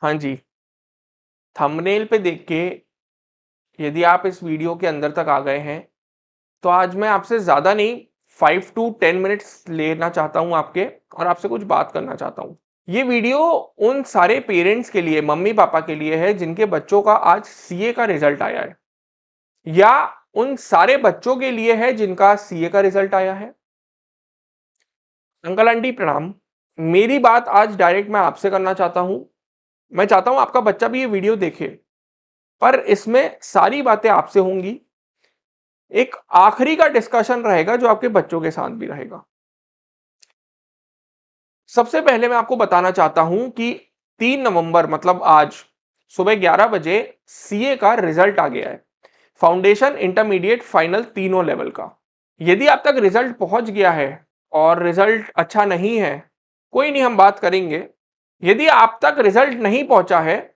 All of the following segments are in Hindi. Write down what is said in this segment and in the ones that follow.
हाँ जी, थंबनेल पे देख के यदि आप इस वीडियो के अंदर तक आ गए हैं, तो आज मैं आपसे ज़्यादा नहीं 5 टू 10 मिनट्स लेना चाहता हूँ आपके और आपसे कुछ बात करना चाहता हूँ। ये वीडियो उन सारे पेरेंट्स के लिए, मम्मी-पापा के लिए है जिनके बच्चों का आज सीए का रिजल्ट आया है, या उन सारे बच्चों के लिए है जिनका सीए का रिजल्ट आया है। अंकल आंटी प्रणाम। मेरी बात आज डायरेक्ट मैं आपसे करना चाहता हूँ। मैं चाहता हूँ आपका बच्चा भी ये वीडियो देखे, पर इसमें सारी बातें आपसे होंगी। एक आखिरी का डिस्कशन रहेगा जो आपके बच्चों के साथ भी रहेगा। सबसे पहले मैं आपको बताना चाहता हूं कि 3 नवंबर मतलब आज सुबह 11 बजे सीए का रिजल्ट आ गया है, फाउंडेशन, इंटरमीडिएट, फाइनल तीनों लेवल का। यदि आप तक रिजल्ट पहुंच गया है और रिजल्ट अच्छा नहीं है, कोई नहीं, हम बात करेंगे। यदि आप तक रिजल्ट नहीं पहुंचा है,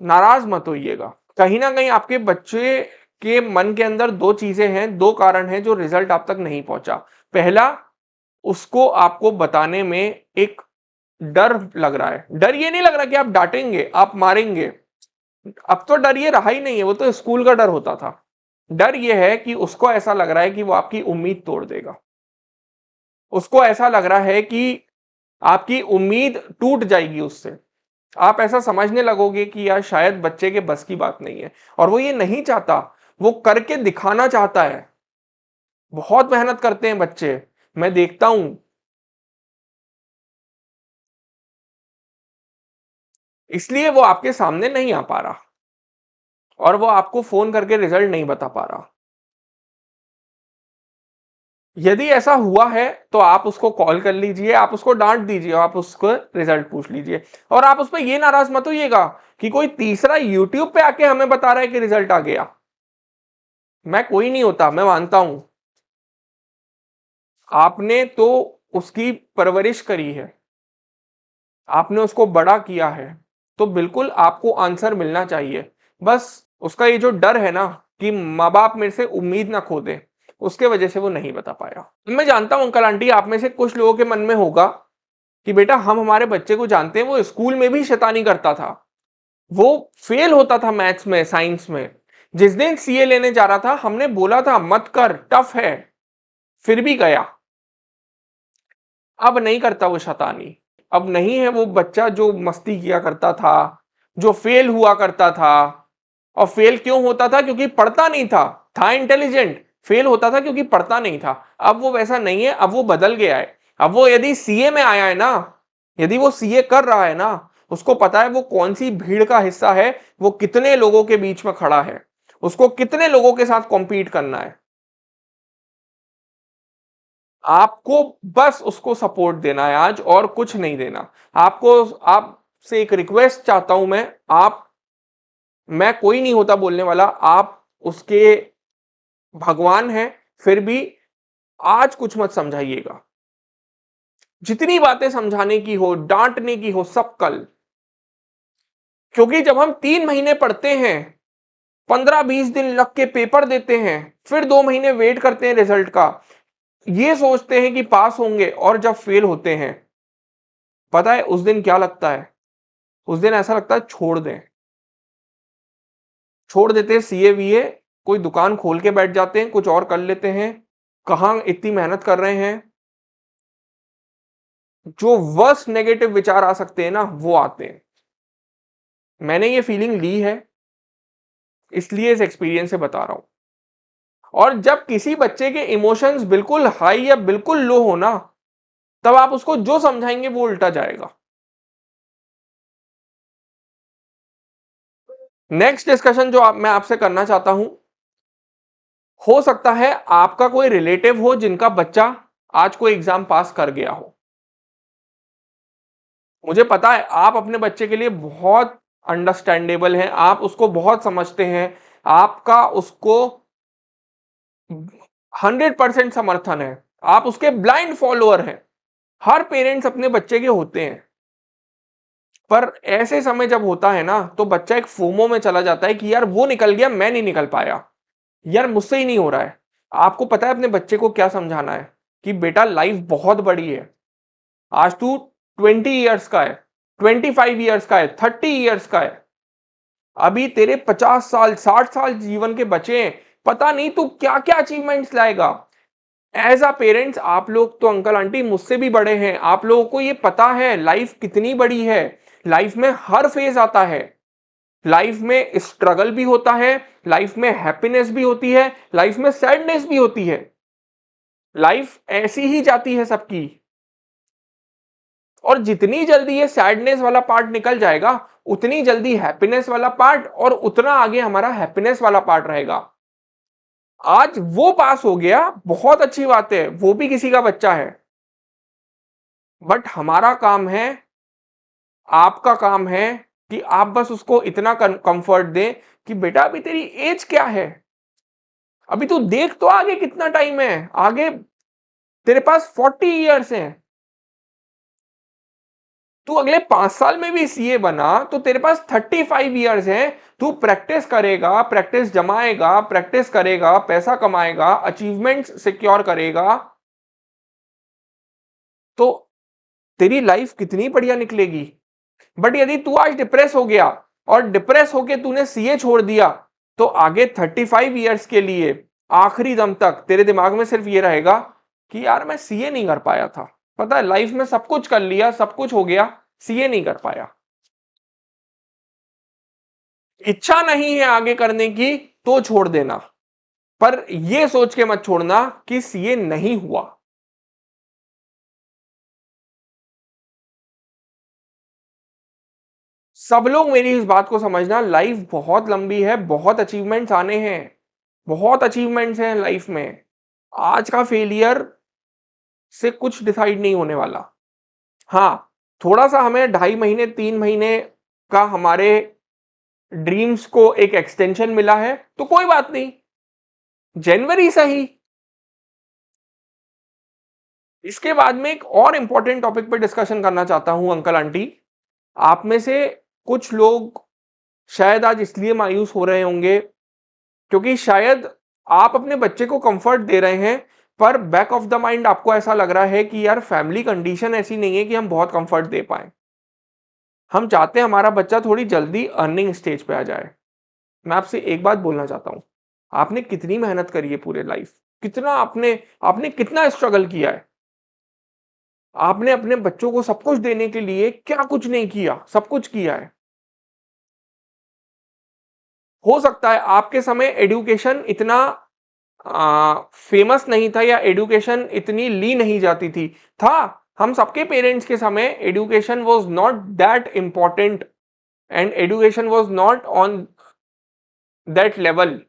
नाराज मत होइएगा। कहीं ना कहीं आपके बच्चे के मन के अंदर दो चीजें हैं, दो कारण हैं जो रिजल्ट आप तक नहीं पहुंचा। पहला, उसको आपको बताने में एक डर लग रहा है। डर ये नहीं लग रहा कि आप डांटेंगे, आप मारेंगे। अब तो डर ये रहा ही नहीं है, वो तो स्कूल का डर होता था। डर ये है कि उसको ऐसा लग रहा है कि वो आपकी उम्मीद तोड़ देगा। उसको ऐसा लग रहा है कि आपकी उम्मीद टूट जाएगी उससे। आप ऐसा समझने लगोगे कि यार शायद बच्चे के बस की बात नहीं है, और वो ये नहीं चाहता, वो करके दिखाना चाहता है। बहुत मेहनत करते हैं बच्चे, मैं देखता हूं। इसलिए वो आपके सामने नहीं आ पा रहा और वो आपको फोन करके रिजल्ट नहीं बता पा रहा। यदि ऐसा हुआ है तो आप उसको कॉल कर लीजिए, आप उसको डांट दीजिए, आप उसको रिजल्ट पूछ लीजिए। और आप उस पर ये नाराज मत होइएगा कि कोई तीसरा यूट्यूब पे आके हमें बता रहा है कि रिजल्ट आ गया। मैं कोई नहीं होता, मैं मानता हूं। आपने तो उसकी परवरिश करी है, आपने उसको बड़ा किया है, तो बिल्कुल आपको आंसर मिलना चाहिए। बस उसका ये जो डर है ना कि माँ बाप मेरे से उम्मीद ना खो दे, उसके वजह से वो नहीं बता पाया। मैं जानता हूं अंकल आंटी, आप में से कुछ लोगों के मन में होगा कि बेटा हम हमारे बच्चे को जानते हैं, वो स्कूल में भी शैतानी करता था, वो फेल होता था मैथ्स में, साइंस में। जिस दिन सीए लेने जा रहा था हमने बोला था मत कर, टफ है, फिर भी गया। अब नहीं करता वो शैतानी। अब नहीं है वो बच्चा जो मस्ती किया करता था, जो फेल हुआ करता था। और फेल क्यों होता था? क्योंकि पढ़ता नहीं था इंटेलिजेंट। फेल होता था क्योंकि पढ़ता नहीं था। अब वो वैसा नहीं है, अब वो बदल गया है। अब वो यदि सीए में आया है ना, यदि वो सीए कर रहा है ना, उसको पता है वो कौन सी भीड़ का हिस्सा है, वो कितने लोगों के बीच में खड़ा है, उसको कितने लोगों के साथ कॉम्पीट करना है। आपको बस उसको सपोर्ट देना है आज, और कुछ नहीं देना। आपको, आपसे एक रिक्वेस्ट चाहता हूं मैं कोई नहीं होता बोलने वाला, आप उसके भगवान हैं, फिर भी आज कुछ मत समझाइएगा। जितनी बातें समझाने की हो, डांटने की हो, सब कल। क्योंकि जब हम 3 महीने पढ़ते हैं, 15-20 दिन लग के पेपर देते हैं, फिर 2 महीने वेट करते हैं रिजल्ट का, ये सोचते हैं कि पास होंगे, और जब फेल होते हैं, पता है उस दिन क्या लगता है? उस दिन ऐसा लगता है छोड़ दें, छोड़ देते हैं सीए वीए, कोई दुकान खोल के बैठ जाते हैं, कुछ और कर लेते हैं। कहां इतनी मेहनत कर रहे हैं? जो वर्स्ट नेगेटिव विचार आ सकते हैं ना, वो आते हैं। मैंने ये फीलिंग ली है, इसलिए इस एक्सपीरियंस से बता रहा हूं। और जब किसी बच्चे के इमोशंस बिल्कुल हाई या बिल्कुल लो हो ना, तब आप उसको जो समझाएंगे वो उल्टा जाएगा। नेक्स्ट डिस्कशन जो मैं आपसे करना चाहता हूं, हो सकता है आपका कोई रिलेटिव हो जिनका बच्चा आज कोई एग्जाम पास कर गया हो। मुझे पता है आप अपने बच्चे के लिए बहुत अंडरस्टैंडेबल हैं, आप उसको बहुत समझते हैं, आपका उसको 100% समर्थन है, आप उसके ब्लाइंड फॉलोअर हैं। हर पेरेंट्स अपने बच्चे के होते हैं। पर ऐसे समय जब होता है ना, तो बच्चा एक फोमो में चला जाता है कि यार वो निकल गया, मैं नहीं निकल पाया, यार मुझसे ही नहीं हो रहा है। आपको पता है अपने बच्चे को क्या समझाना है कि बेटा लाइफ बहुत बड़ी है, आज तू 20 ईयर्स का है, 25 ईयर्स का है, 30 ईयर्स का है, अभी तेरे 50 साल 60 साल जीवन के बचे हैं, पता नहीं तू क्या क्या अचीवमेंट्स लाएगा। एज अ पेरेंट्स आप लोग तो अंकल आंटी मुझसे भी बड़े हैं, आप लोगों को ये पता है लाइफ कितनी बड़ी है। लाइफ में हर फेज आता है, लाइफ में स्ट्रगल भी होता है, लाइफ में हैप्पीनेस भी होती है, लाइफ में सैडनेस भी होती है, लाइफ ऐसी ही जाती है सबकी। और जितनी जल्दी ये सैडनेस वाला पार्ट निकल जाएगा उतनी जल्दी हैप्पीनेस वाला पार्ट और उतना आगे हमारा हैप्पीनेस वाला पार्ट रहेगा। आज वो पास हो गया, बहुत अच्छी बात है, वो भी किसी का बच्चा है, बट हमारा काम है, आपका काम है कि आप बस उसको इतना कंफर्ट दें कि बेटा अभी तेरी एज क्या है, अभी तू देख तो आगे कितना टाइम है, आगे तेरे पास 40 ईयर्स हैं, तू अगले 5 साल में भी सीए बना तो तेरे पास 35 ईयर्स हैं। तू प्रैक्टिस करेगा, प्रैक्टिस जमाएगा, प्रैक्टिस करेगा, पैसा कमाएगा, अचीवमेंट्स सिक्योर करेगा, तो तेरी लाइफ कितनी बढ़िया निकलेगी। बट यदि तू आज डिप्रेस हो गया और डिप्रेस होके तूने सीए छोड़ दिया तो आगे 35 ईयर्स के लिए आखिरी दम तक तेरे दिमाग में सिर्फ ये रहेगा कि यार मैं सीए नहीं कर पाया था, पता है लाइफ में सब कुछ कर लिया, सब कुछ हो गया, सीए नहीं कर पाया। इच्छा नहीं है आगे करने की तो छोड़ देना, पर यह सोच के मत छोड़ना कि सीए नहीं हुआ। सब लोग मेरी इस बात को समझना, लाइफ बहुत लंबी है, बहुत अचीवमेंट्स आने हैं, बहुत अचीवमेंट्स हैं लाइफ में। आज का फेलियर से कुछ डिसाइड नहीं होने वाला। हाँ, थोड़ा सा हमें 2.5 महीने 3 महीने का हमारे ड्रीम्स को एक एक्सटेंशन मिला है तो कोई बात नहीं, जनवरी सही। इसके बाद में एक और इंपॉर्टेंट टॉपिक पर डिस्कशन करना चाहता हूं अंकल आंटी। आप में से कुछ लोग शायद आज इसलिए मायूस हो रहे होंगे क्योंकि शायद आप अपने बच्चे को कंफर्ट दे रहे हैं, पर बैक ऑफ द माइंड आपको ऐसा लग रहा है कि यार फैमिली कंडीशन ऐसी नहीं है कि हम बहुत कंफर्ट दे पाए। हम चाहते हैं हमारा बच्चा थोड़ी जल्दी अर्निंग स्टेज पे आ जाए। मैं आपसे एक बात बोलना चाहता हूं, आपने कितनी मेहनत करी है पूरे लाइफ, कितना आपने आपने कितना स्ट्रगल किया है, आपने अपने बच्चों को सब कुछ देने के लिए क्या कुछ नहीं किया, सब कुछ किया है। हो सकता है आपके समय एजुकेशन इतना फेमस नहीं था या एजुकेशन इतनी ली नहीं जाती थी, था, हम सबके पेरेंट्स के समय education was not that important and education was not on that level.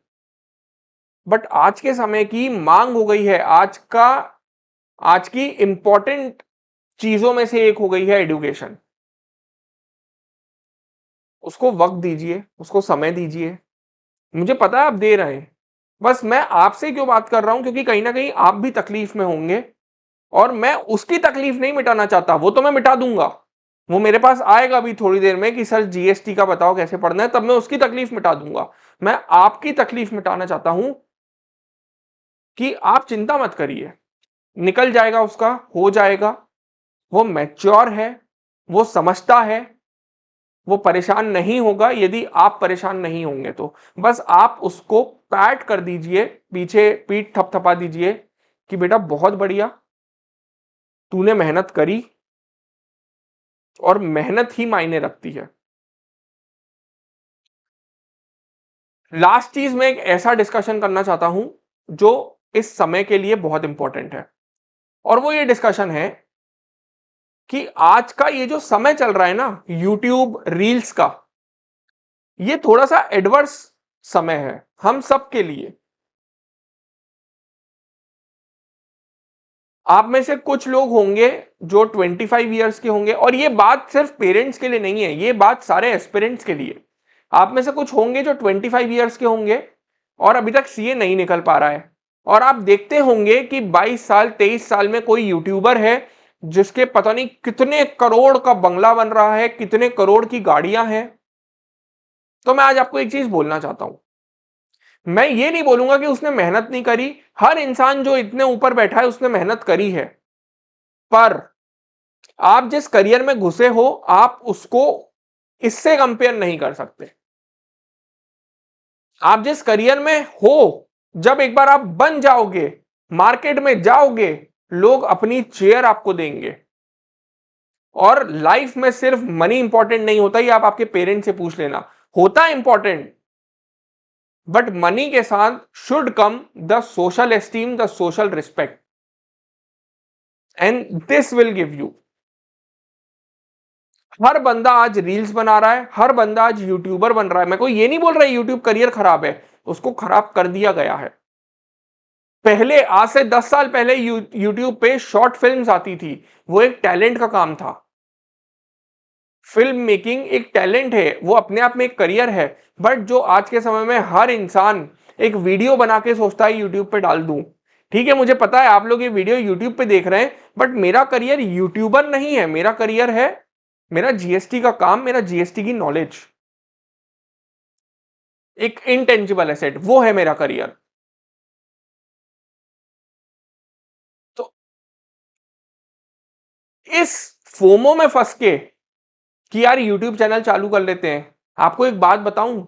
But आज के समय की मांग हो गई है, आज की इंपॉर्टेंट चीजों में से एक हो गई है एजुकेशन। उसको वक्त दीजिए, उसको समय दीजिए, मुझे पता है आप दे रहे हैं, बस मैं आपसे क्यों बात कर रहा हूं क्योंकि कहीं ना कहीं आप भी तकलीफ में होंगे और मैं उसकी तकलीफ नहीं मिटाना चाहता, वो तो मैं मिटा दूंगा, वो मेरे पास आएगा अभी थोड़ी देर में कि सर जीएसटी का बताओ कैसे पढ़ना है, तब मैं उसकी तकलीफ मिटा दूंगा। मैं आपकी तकलीफ मिटाना चाहता हूं कि आप चिंता मत करिए, निकल जाएगा, उसका हो जाएगा, वो मैच्योर है, वो समझता है, वो परेशान नहीं होगा यदि आप परेशान नहीं होंगे तो। बस आप उसको पैट कर दीजिए, पीछे पीठ थपथपा दीजिए कि बेटा बहुत बढ़िया, तूने मेहनत करी और मेहनत ही मायने रखती है। लास्ट चीज में एक ऐसा डिस्कशन करना चाहता हूं जो इस समय के लिए बहुत इंपॉर्टेंट है, और वो ये डिस्कशन है कि आज का ये जो समय चल रहा है ना यूट्यूब रील्स का, ये थोड़ा सा एडवर्स समय है हम सब के लिए। आप में से कुछ लोग होंगे जो 25 ईयर्स के होंगे, और ये बात सिर्फ पेरेंट्स के लिए नहीं है, ये बात सारे एस्पिरेंट्स के लिए। आप में से कुछ होंगे जो 25 ईयर्स के होंगे और अभी तक सीए नहीं निकल पा रहा है, और आप देखते होंगे कि 22 साल 23 साल में कोई यूट्यूबर है जिसके पता नहीं कितने करोड़ का बंगला बन रहा है, कितने करोड़ की गाड़ियां हैं। तो मैं आज आपको एक चीज बोलना चाहता हूं, मैं ये नहीं बोलूंगा कि उसने मेहनत नहीं करी, हर इंसान जो इतने ऊपर बैठा है उसने मेहनत करी है, पर आप जिस करियर में घुसे हो आप उसको इससे कंपेयर नहीं कर सकते। आप जिस करियर में हो, जब एक बार आप बन जाओगे, मार्केट में जाओगे, लोग अपनी चेयर आपको देंगे। और लाइफ में सिर्फ मनी इंपॉर्टेंट नहीं होता, ये आप आपके पेरेंट्स से पूछ लेना। होता इंपॉर्टेंट, बट मनी के साथ should come the social esteem, the social respect, and this will give you. हर बंदा आज रील्स बना रहा है, हर बंदा आज यूट्यूबर बन रहा है। मैं कोई ये नहीं बोल रहा यूट्यूब करियर खराब है, उसको खराब कर दिया गया है। पहले आज से 10 साल पहले यूट्यूब पे शॉर्ट फिल्म्स आती थी, वो एक टैलेंट का काम था। फिल्म मेकिंग एक टैलेंट है, वो अपने आप में एक करियर है। बट जो आज के समय में हर इंसान एक वीडियो बना के सोचता है यूट्यूब पे डाल दूं। ठीक है, मुझे पता है आप लोग ये वीडियो यूट्यूब पे देख रहे हैं, बट मेरा करियर यूट्यूबर नहीं है। मेरा करियर है मेरा जीएसटी का काम, मेरा जीएसटी की नॉलेज, एक इनटेंजिबल एसेट, वो है मेरा करियर। तो इस फोमो में फंस के कि यार यूट्यूब चैनल चालू कर लेते हैं, आपको एक बात बताऊं,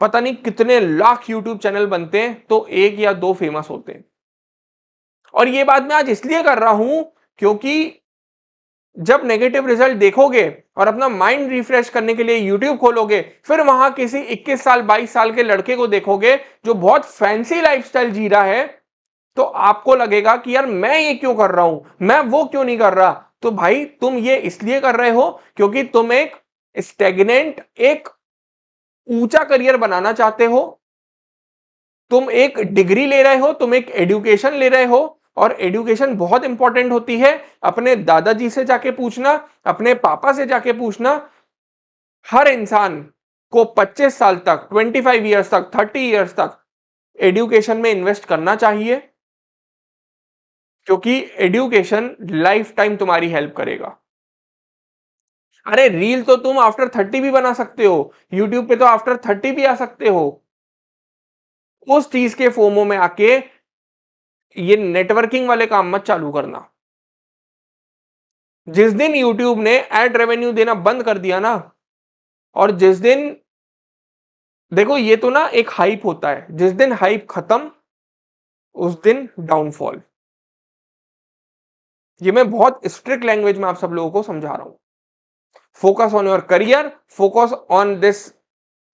पता नहीं कितने लाख यूट्यूब चैनल बनते हैं तो एक या दो फेमस होते हैं। और ये बात मैं आज इसलिए कर रहा हूं क्योंकि जब नेगेटिव रिजल्ट देखोगे और अपना माइंड रिफ्रेश करने के लिए यूट्यूब खोलोगे, फिर वहां किसी 21 साल 22 साल के लड़के को देखोगे जो बहुत फैंसी लाइफस्टाइल जी रहा है, तो आपको लगेगा कि यार मैं ये क्यों कर रहा हूं, मैं वो क्यों नहीं कर रहा। तो भाई तुम ये इसलिए कर रहे हो क्योंकि तुम एक स्टेगनेंट, एक ऊंचा करियर बनाना चाहते हो। तुम एक डिग्री ले रहे हो, तुम एक एजुकेशन ले रहे हो, और एजुकेशन बहुत इंपॉर्टेंट होती है। अपने दादाजी से जाके पूछना, अपने पापा से जाके पूछना। हर इंसान को 25 साल तक, 25 ईयर्स तक, 30 ईयर्स तक एजुकेशन में इन्वेस्ट करना चाहिए, क्योंकि एजुकेशन लाइफ टाइम तुम्हारी हेल्प करेगा। अरे रील तो तुम आफ्टर 30 भी बना सकते हो, यूट्यूब पे तो आफ्टर 30 भी आ सकते हो। उस चीज के फोमो में आके ये नेटवर्किंग वाले काम मत चालू करना। जिस दिन यूट्यूब ने एड रेवेन्यू देना बंद कर दिया ना, और जिस दिन, देखो ये तो ना एक हाइप होता है, जिस दिन हाइप खत्म उस दिन डाउनफॉल। ये मैं बहुत स्ट्रिक्ट लैंग्वेज में आप सब लोगों को समझा रहा हूं। Focus on your career, focus on this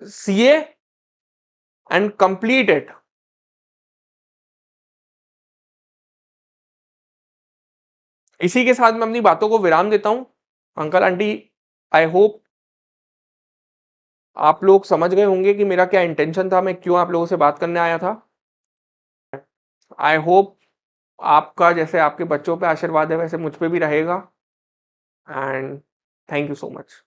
CA and complete it. इसी के साथ मैं अपनी बातों को विराम देता हूं। अंकल आंटी, आई होप आप लोग समझ गए होंगे कि मेरा क्या इंटेंशन था, मैं क्यों आप लोगों से बात करने आया था। आई होप आपका जैसे आपके बच्चों पे आशीर्वाद है वैसे मुझ पे भी रहेगा। And thank you so much.